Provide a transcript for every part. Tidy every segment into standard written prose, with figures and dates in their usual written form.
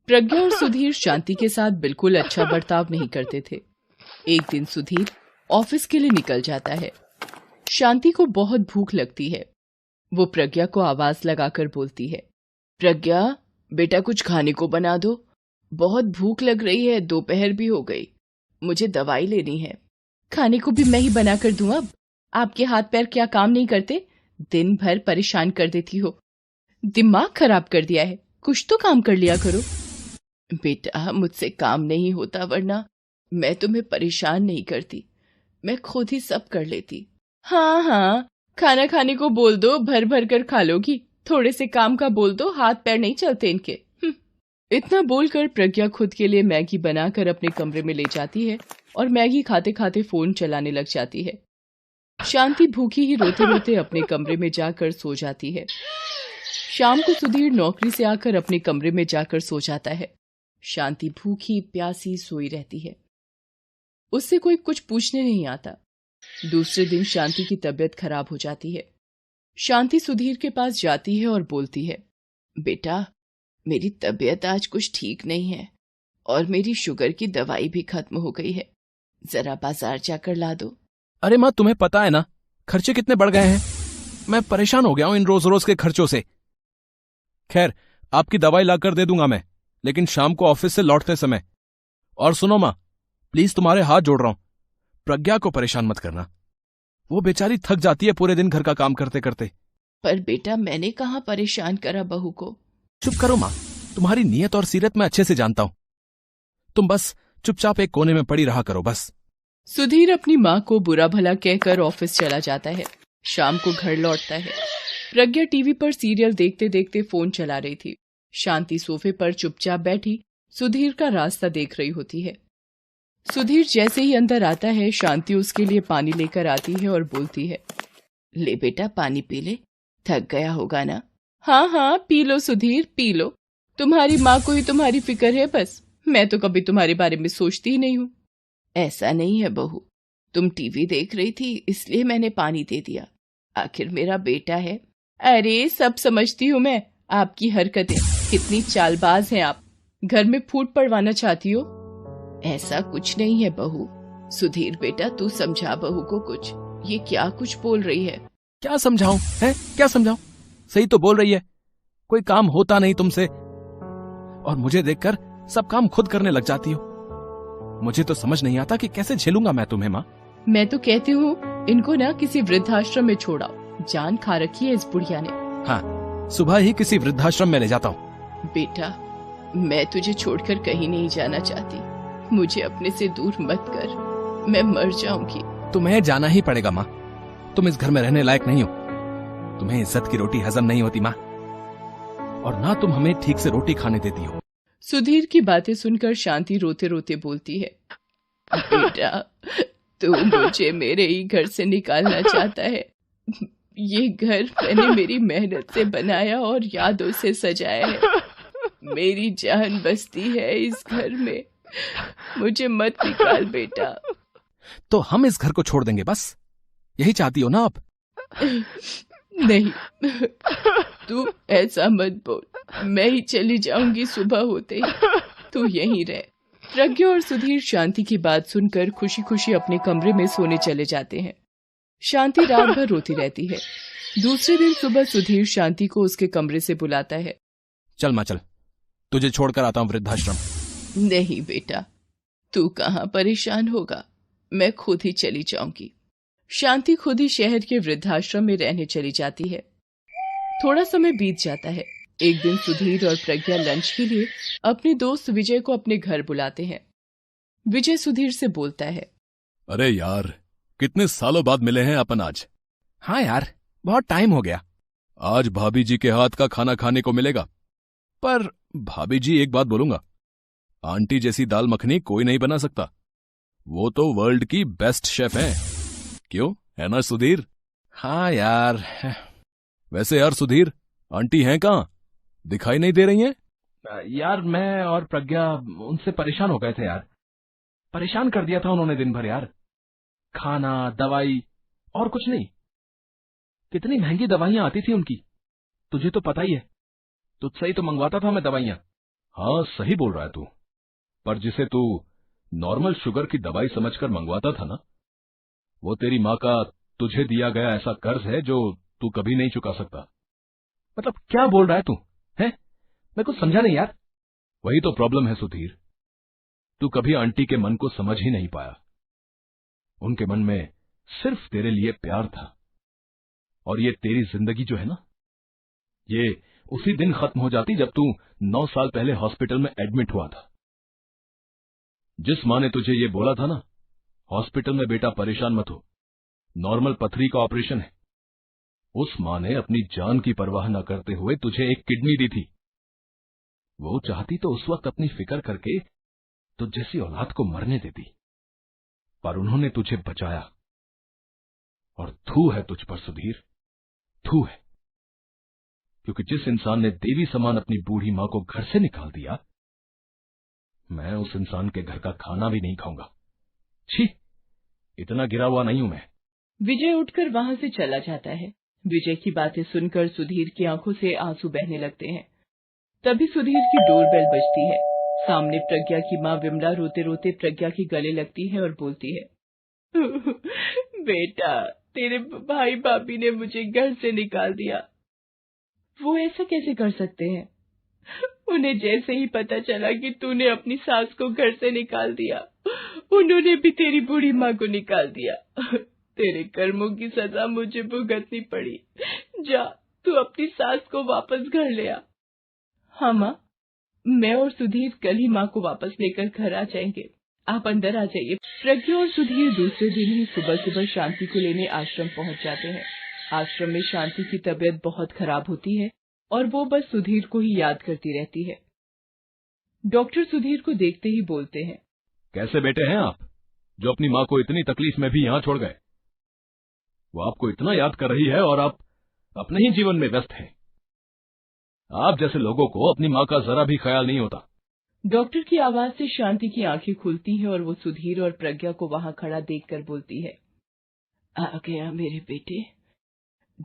प्रज्ञा और सुधीर शांति के साथ बिल्कुल अच्छा बर्ताव नहीं करते थे। एक दिन सुधीर ऑफिस के लिए निकल जाता है। शांति को बहुत भूख लगती है। वो प्रज्ञा को आवाज लगाकर बोलती है, प्रज्ञा बेटा कुछ खाने को बना दो, बहुत भूख लग रही है, दोपहर भी हो गई, मुझे दवाई लेनी है। खाने को भी मैं ही बना कर दूं? अब आपके हाथ पैर क्या काम नहीं करते? दिन भर परेशान कर देती हो, दिमाग खराब कर दिया है, कुछ तो काम कर लिया करो। बेटा मुझसे काम नहीं होता, वरना मैं तुम्हें परेशान नहीं करती, मैं खुद ही सब कर लेती। हाँ हाँ, खाना खाने को बोल दो, भर भर कर खा लोगी, थोड़े से काम का बोल दो, हाथ पैर नहीं चलते इनके। इतना बोलकर प्रज्ञा खुद के लिए मैगी बनाकर अपने कमरे में ले जाती है और मैगी खाते खाते फोन चलाने लग जाती है। शांति भूखी ही रोते रोते अपने कमरे में जाकर सो जाती है। शाम को सुधीर नौकरी से आकर अपने कमरे में जाकर सो जाता है। शांति भूखी प्यासी सोई रहती है, उससे कोई कुछ पूछने नहीं आता। दूसरे दिन शांति की तबीयत खराब हो जाती है। शांति सुधीर के पास जाती है और बोलती है, बेटा मेरी तबीयत आज कुछ ठीक नहीं है और मेरी शुगर की दवाई भी खत्म हो गई है, जरा बाजार जाकर ला दो। अरे माँ, तुम्हें पता है ना खर्चे कितने बढ़ गए हैं, मैं परेशान हो गया हूं इन रोज रोज के खर्चों से। खैर आपकी दवाई लाकर दे दूंगा मैं, लेकिन शाम को ऑफिस से लौटते समय। और सुनो माँ, प्लीज तुम्हारे हाथ जोड़ रहा हूं, प्रज्ञा को परेशान मत करना, वो बेचारी थक जाती है पूरे दिन घर का काम करते करते। पर बेटा मैंने कहाँ परेशान करा बहू को। चुप करो माँ, तुम्हारी नीयत और सीरत मैं अच्छे से जानता हूं, तुम बस चुपचाप एक कोने में पड़ी रहा करो बस। सुधीर अपनी माँ को बुरा भला कहकर ऑफिस चला जाता है। शाम को घर लौटता है। प्रज्ञा टीवी पर सीरियल देखते देखते फोन चला रही थी। शांति सोफे पर चुपचाप बैठी सुधीर का रास्ता देख रही होती है। सुधीर जैसे ही अंदर आता है, शांति उसके लिए पानी लेकर आती है और बोलती है, ले बेटा पानी पी ले, थक गया होगा ना। हाँ हाँ P low Sudhir P low, तुम्हारी माँ को ही तुम्हारी फिक्र है बस, मैं तो कभी तुम्हारे बारे में सोचती ही नहीं हूँ। ऐसा नहीं है बहू, तुम टीवी देख रही थी इसलिए मैंने पानी दे दिया, आखिर मेरा बेटा है। अरे सब समझती हूँ मैं, आपकी हरकतें कितनी चालबाज हैं आप, घर में फूट पड़वाना चाहती हो। ऐसा कुछ नहीं है बहू। सुधीर बेटा तू समझा बहू को कुछ, ये क्या कुछ बोल रही है। क्या समझाऊं है, क्या समझाऊं, सही तो बोल रही है, कोई काम होता नहीं तुमसे और मुझे देखकर सब काम खुद करने लग जाती हो। मुझे तो समझ नहीं आता कि कैसे झेलूंगा मैं तुम्हें माँ। मैं तो कहती हूँ इनको ना किसी वृद्धाश्रम में छोड़ाओ, जान खा रखी है इस बुढ़िया ने। हाँ सुबह ही किसी वृद्धाश्रम में ले जाता हूँ। बेटा मैं तुझे छोड़कर कहीं नहीं जाना चाहती, मुझे अपने से दूर मत कर, मैं मर जाऊंगी। तुम्हें जाना ही पड़ेगा माँ, तुम इस घर में रहने लायक नहीं हो, तुम्हें इज्जत की रोटी हजम नहीं होती माँ, और ना तुम हमें ठीक से रोटी खाने देती हो। सुधीर की बातें सुनकर शांति रोते रोते बोलती है, बेटा तू मुझे मेरे ही घर से निकालना चाहता है, ये घर मैंने मेरी मेहनत से बनाया और यादों से सजाया है, मेरी जान बसती है इस घर में, मुझे मत निकाल बेटा। तो हम इस घर को छोड़ देंगे बस, यही चाहती हो ना आप? नहीं तू ऐसा मत बोल, मैं ही चली जाऊंगी सुबह होते ही, तू यहीं रह। प्रज्ञा और सुधीर शांति की बात सुनकर खुशी खुशी अपने कमरे में सोने चले जाते हैं। शांति रात भर रोती रहती है। दूसरे दिन सुबह सुधीर शांति को उसके कमरे से बुलाता है। चल माँ चल, तुझे छोड़कर आता हूँ वृद्धाश्रम। नहीं बेटा, तू कहाँ परेशान होगा, मैं खुद ही चली जाऊंगी। शांति खुद ही शहर के वृद्धाश्रम में रहने चली जाती है। थोड़ा समय बीत जाता है। एक दिन सुधीर और प्रज्ञा लंच के लिए अपने दोस्त विजय को अपने घर बुलाते हैं। विजय सुधीर से बोलता है, अरे यार कितने सालों बाद मिले हैं अपन आज। हाँ यार बहुत टाइम हो गया। आज भाभी जी के हाथ का खाना खाने को मिलेगा, पर भाभी जी एक बात बोलूंगा, आंटी जैसी दाल मखनी कोई नहीं बना सकता, वो तो वर्ल्ड की बेस्ट शेफ हैं। क्यों है ना सुधीर? हाँ यार। वैसे यार सुधीर, आंटी हैं कहाँ, दिखाई नहीं दे रही हैं? यार मैं और प्रज्ञा उनसे परेशान हो गए थे यार, परेशान कर दिया था उन्होंने दिन भर यार, खाना दवाई और कुछ नहीं। कितनी महंगी दवाइयां आती थी उनकी, तुझे तो पता ही है, तुझसे ही तो मंगवाता था मैं दवाइयां। हाँ सही बोल रहा है तू, पर जिसे तू नॉर्मल शुगर की दवाई समझकर मंगवाता था ना, वो तेरी माँ का तुझे दिया गया ऐसा कर्ज है जो तू कभी नहीं चुका सकता। मतलब क्या बोल रहा है तू? है मैं कुछ समझा नहीं यार। वही तो प्रॉब्लम है सुधीर, तू कभी आंटी के मन को समझ ही नहीं पाया। उनके मन में सिर्फ तेरे लिए प्यार था, और ये तेरी जिंदगी जो है ना, ये उसी दिन खत्म हो जाती जब तू 9 साल पहले हॉस्पिटल में एडमिट हुआ था। जिस माँ ने तुझे ये बोला था ना, हॉस्पिटल में बेटा परेशान मत हो, नॉर्मल पथरी का ऑपरेशन है, उस माँ ने अपनी जान की परवाह न करते हुए तुझे एक किडनी दी थी। वो चाहती तो उस वक्त अपनी फिक्र करके तुझ जैसी औलाद को मरने देती, पर उन्होंने तुझे बचाया। और थू है तुझ पर सुधीर, थू है, क्योंकि जिस इंसान ने देवी समान अपनी बूढ़ी मां को घर से निकाल दिया, मैं उस इंसान के घर का खाना भी नहीं खाऊंगा। छी, इतना गिरा हुआ नहीं हूं मैं। विजय उठकर वहां से चला जाता है। विजय की बातें सुनकर सुधीर की आंखों से आंसू बहने लगते हैं। तभी सुधीर की डोरबेल बजती है। सामने प्रज्ञा की माँ विमला रोते रोते प्रज्ञा के गले लगती है और बोलती है, बेटा, तेरे भाई भाभी ने मुझे घर से निकाल दिया। वो ऐसा कैसे कर सकते हैं? उन्हें जैसे ही पता चला कि तूने अपनी सास को घर से निकाल दिया, उन्होंने भी तेरी बूढ़ी माँ को निकाल दिया। तेरे कर्मों की सजा मुझे भुगतनी पड़ी। जा, तू अपनी सास को वापस घर ले आ। हाँ माँ, मैं और सुधीर कल ही माँ को वापस लेकर घर आ जाएंगे। आप अंदर आ जाइए। प्रज्ञा और सुधीर दूसरे दिन ही सुबह सुबह शांति को लेने आश्रम पहुँच जाते हैं। आश्रम में शांति की तबीयत बहुत खराब होती है और वो बस सुधीर को ही याद करती रहती है। डॉक्टर सुधीर को देखते ही बोलते हैं, कैसे बेटे हैं आप, जो अपनी माँ को इतनी तकलीफ में भी यहाँ छोड़ गए? वो आपको इतना याद कर रही है और आप अपने ही जीवन में व्यस्त हैं। आप जैसे लोगों को अपनी माँ का जरा भी ख्याल नहीं होता। डॉक्टर की आवाज से शांति की आंखें खुलती हैं और वो सुधीर और प्रज्ञा को वहां खड़ा देखकर बोलती है, आ गया मेरे बेटे।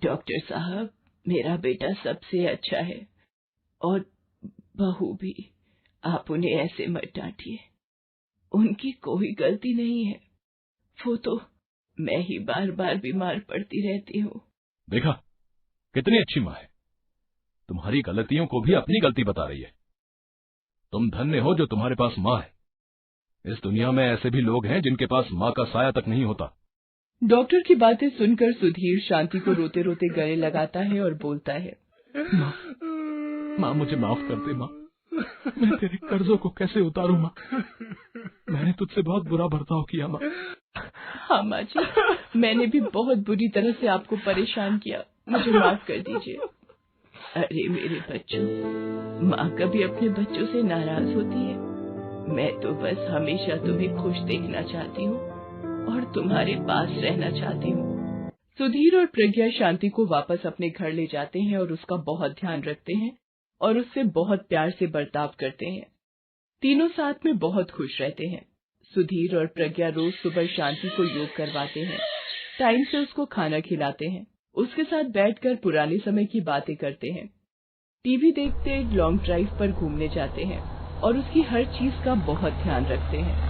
डॉक्टर साहब, मेरा बेटा सबसे अच्छा है, और बहू भी। आप उन्हें ऐसे मत डांटिए, उनकी कोई गलती नहीं है। वो तो मैं ही बार बार बीमार पड़ती रहती हूँ। देखा, कितनी अच्छी माँ है, तुम्हारी गलतियों को भी अपनी गलती बता रही है। तुम धन्य हो जो तुम्हारे पास माँ है। इस दुनिया में ऐसे भी लोग हैं जिनके पास माँ का साया तक नहीं होता। डॉक्टर की बातें सुनकर सुधीर शांति को रोते रोते गले लगाता है और बोलता है, माँ मुझे माफ कर दे माँ, मैं तेरे कर्जों को कैसे उतारूं माँ, मैंने तुझसे बहुत बुरा बर्ताव किया माँ। हाँ माँ जी, मैंने भी बहुत बुरी तरह से आपको परेशान किया, मुझे माफ कर दीजिए। अरे मेरे बच्चों, माँ कभी अपने बच्चों से नाराज होती है? मैं तो बस हमेशा तुम्हें खुश देखना चाहती हूँ और तुम्हारे पास रहना चाहती हूँ। सुधीर और प्रज्ञा शांति को वापस अपने घर ले जाते हैं और उसका बहुत ध्यान रखते हैं और उससे बहुत प्यार से बर्ताव करते हैं। तीनों साथ में बहुत खुश रहते हैं। सुधीर और प्रज्ञा रोज सुबह शांति को योग करवाते हैं, टाइम से उसको खाना खिलाते हैं, उसके साथ बैठकर पुराने समय की बातें करते हैं, टीवी देखते, लॉन्ग ड्राइव पर घूमने जाते हैं और उसकी हर चीज का बहुत ध्यान रखते हैं।